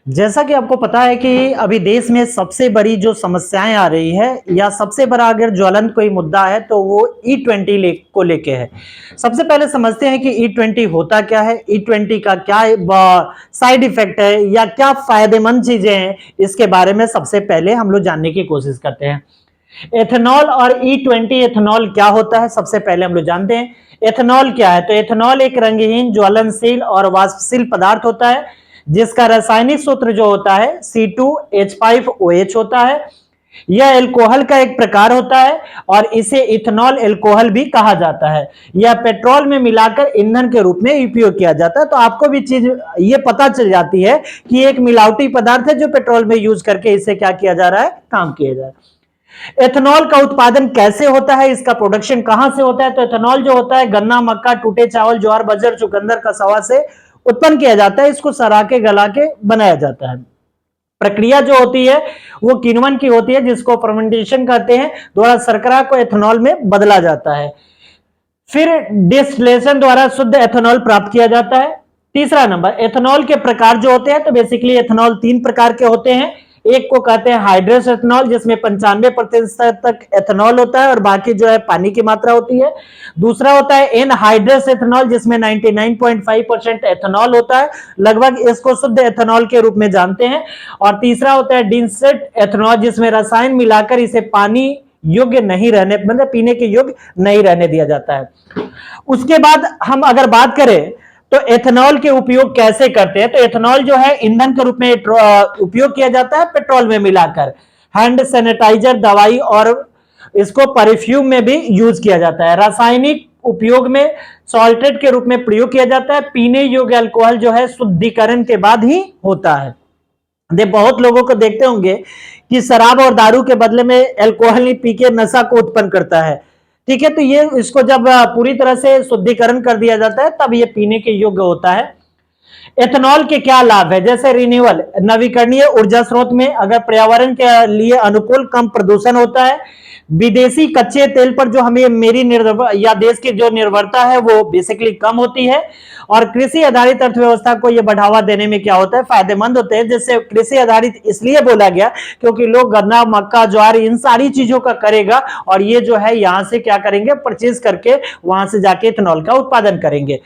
जैसा कि आपको पता है कि अभी देश में सबसे बड़ी जो समस्याएं आ रही है या सबसे बड़ा अगर ज्वलंत कोई मुद्दा है तो वो E20 को लेके है। सबसे पहले समझते हैं कि E20 होता क्या है, E20 का क्या साइड इफेक्ट है या क्या फायदेमंद चीजें हैं, इसके बारे में सबसे पहले हम लोग जानने की कोशिश करते हैं। एथेनॉल और E20 एथेनॉल क्या होता है, सबसे पहले हम लोग जानते हैं एथेनॉल क्या है। तो एथेनॉल एक रंगहीन ज्वलनशील और वाष्पशील पदार्थ होता है जिसका रासायनिक सूत्र जो होता है C2H5OH होता है। यह एल्कोहल का एक प्रकार होता है और इसे इथेनॉल एल्कोहल भी कहा जाता है। यह पेट्रोल में मिलाकर ईंधन के रूप में उपयोग किया जाता है। तो आपको भी चीज ये पता चल जाती है कि एक मिलावटी पदार्थ है जो पेट्रोल में यूज करके इसे क्या किया जा रहा है, काम किया जा रहा है। एथेनॉल का उत्पादन कैसे होता है, इसका प्रोडक्शन कहां से होता है? तो एथेनॉल जो होता है गन्ना, मक्का, टूटे चावल, ज्वार, बाजरा, चुकंदर, कसावा से उत्पन्न किया जाता है। इसको सड़ा के गला के बनाया जाता है। प्रक्रिया जो होती है वो किण्वन की होती है जिसको फर्मेंटेशन कहते हैं। द्वारा शर्करा को एथेनॉल में बदला जाता है। फिर डिस्टिलेशन द्वारा शुद्ध एथेनॉल प्राप्त किया जाता है। तीसरा नंबर, एथेनॉल के प्रकार जो होते हैं तो बेसिकली एथेनॉल तीन प्रकार के होते हैं। एक को कहते हैं हाइड्रस एथेनॉल जिसमें 95% तक एथेनॉल होता है और बाकी जो है पानी की मात्रा होती है। दूसरा होता है एनहाइड्रस एथेनॉल जिसमें 99.5% एथेनॉल होता है, लगभग इसको शुद्ध एथेनॉल के रूप में जानते हैं। और तीसरा होता है डिस्टिल्ड एथेनॉल जिसमें रसायन मिलाकर इसे पानी योग्य नहीं रहने, मतलब पीने के योग्य नहीं रहने दिया जाता है। उसके बाद हम अगर बात करें तो एथेनॉल के उपयोग कैसे करते हैं, तो एथेनॉल जो है ईंधन के रूप में उपयोग किया जाता है पेट्रोल में मिलाकर। हैंड सैनिटाइजर, दवाई और इसको परफ्यूम में भी यूज किया जाता है। रासायनिक उपयोग में सॉल्टेट के रूप में प्रयोग किया जाता है। पीने योग्य अल्कोहल जो है शुद्धिकरण के बाद ही होता है। बहुत लोगों को देखते होंगे कि शराब और दारू के बदले में अल्कोहल ही पी के नशा को उत्पन्न करता है। ठीक है, तो ये इसको जब पूरी तरह से शुद्धिकरण कर दिया जाता है तब ये पीने के योग्य होता है। एथेनॉल के क्या लाभ है? जैसे रिन्यूएबल, नवीकरणीय ऊर्जा स्रोत में अगर पर्यावरण के लिए अनुकूल, कम प्रदूषण होता है। विदेशी कच्चे तेल पर जो हमें मेरी निर्भर या देश की जो निर्भरता है वो बेसिकली कम होती है। और कृषि आधारित अर्थव्यवस्था को ये बढ़ावा देने में क्या होता है, फायदेमंद होते हैं। जैसे कृषि आधारित इसलिए बोला गया क्योंकि लोग गन्ना, मक्का, ज्वार इन सारी चीजों का करेगा और ये जो है यहां से क्या करेंगे, परचेज करके वहां से जाके इथेनॉल का उत्पादन करेंगे।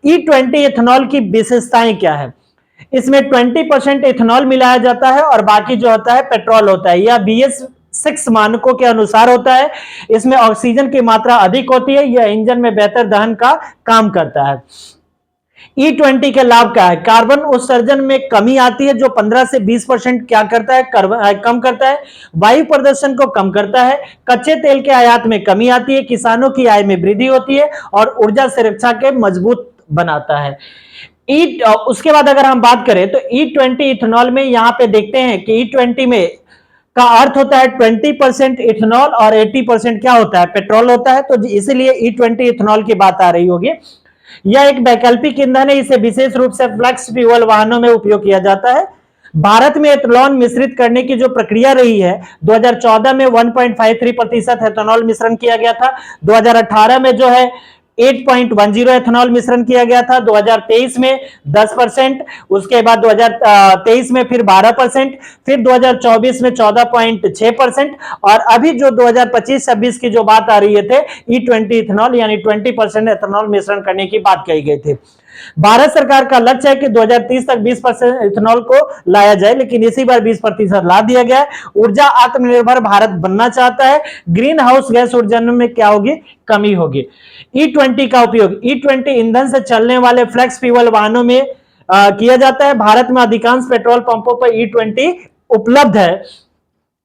E20 इथेनॉल की विशेषताएं क्या है? इसमें 20% इथेनॉल मिलाया जाता है और बाकी जो होता है पेट्रोल होता है। यह BS6 मानकों के अनुसार होता है। इसमें ऑक्सीजन की मात्रा अधिक होती है। यह इंजन में बेहतर दहन का काम करता है। E20 के लाभ क्या है? कार्बन उत्सर्जन में कमी आती है जो 15 से 20% क्या करता है, कम करता है। वायु प्रदूषण को कम करता है। कच्चे तेल के आयात में कमी आती है। किसानों की आय में वृद्धि होती है और ऊर्जा सुरक्षा के मजबूत बनाता है। उसके बाद अगर हम बात करें तो E20 इथेनॉल में यहां पे देखते हैं कि E20 में का अर्थ होता है 20% इथेनॉल और 80% क्या होता है, पेट्रोल होता है। तो इसीलिए E20 इथेनॉल की बात आ रही होगी। यह एक वैकल्पिक ईंधन है। इसे विशेष रूप से फ्लेक्स फ्यूल वाहनों में उपयोग किया जाता है। भारत में एथेनॉल मिश्रित करने की जो प्रक्रिया रही है, 2014 में 1.53% एथेनॉल मिश्रण किया गया था। 2018 में जो है 8.10 एथेनॉल मिश्रण किया गया था। 2023 में 10%, उसके बाद 2023 में फिर 12%, फिर 2024 में 14.6% और अभी जो 2025-26 की जो बात आ रही है E20 इथेनॉल यानी 20% एथेनॉल मिश्रण करने की बात कही गई थी। भारत सरकार का लक्ष्य है कि 2030 तक 20% इथेनॉल को लाया जाए, लेकिन इसी बार 20% ला दिया गया है। ऊर्जा आत्मनिर्भर भारत बनना चाहता है। ग्रीन हाउस गैस उत्सर्जन में क्या होगी, कमी होगी। E20 का उपयोग E20 ईंधन से चलने वाले फ्लेक्स फ्यूल वाहनों में किया जाता है। भारत में अधिकांश पेट्रोल पंपों पर E20 उपलब्ध है।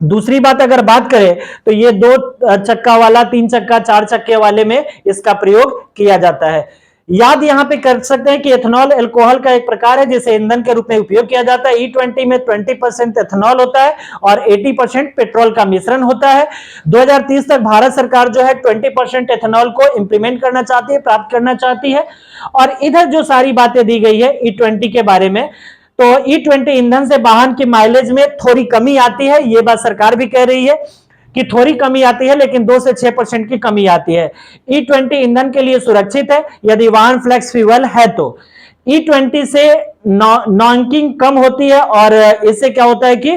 दूसरी बात अगर बात करें तो ये 2 चक्का वाला, 3 चक्का, 4 चक्के वाले में इसका प्रयोग किया जाता है। याद यहां पे कर सकते हैं कि एथेनॉल अल्कोहल का एक प्रकार है जिसे ईंधन के रूप में उपयोग किया जाता है। E20 में 20% एथेनॉल होता है और 80% पेट्रोल का मिश्रण होता है। 2030 तक भारत सरकार जो है 20% एथेनॉल को इंप्लीमेंट करना चाहती है, प्राप्त करना चाहती है। और इधर जो सारी बातें दी गई है E20 के बारे में, तो E20 ईंधन से वाहन की माइलेज में थोड़ी कमी आती है। ये बात सरकार भी कह रही है कि थोड़ी कमी आती है, लेकिन 2 से 6% की कमी आती है। E20 ईंधन के लिए सुरक्षित है यदि वाहन फ्लेक्स फ्यूल है तो। E20 से नॉकिंग कम होती है और इससे क्या होता है कि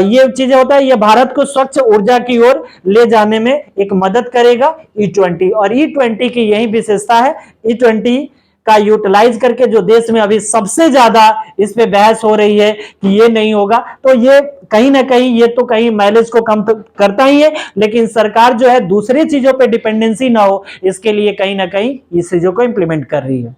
ये चीजें होता है, ये भारत को स्वच्छ ऊर्जा की ओर ले जाने में एक मदद करेगा E20। और E20 की यही विशेषता है, E20 का यूटिलाइज करके जो देश में अभी सबसे ज्यादा इस पे बहस हो रही है कि ये नहीं होगा, तो ये कहीं ना कहीं ये तो कहीं माइलेज को कम तो करता ही है, लेकिन सरकार जो है दूसरी चीजों पे डिपेंडेंसी ना हो इसके लिए कहीं ना कहीं इस चीजों को इंप्लीमेंट कर रही है।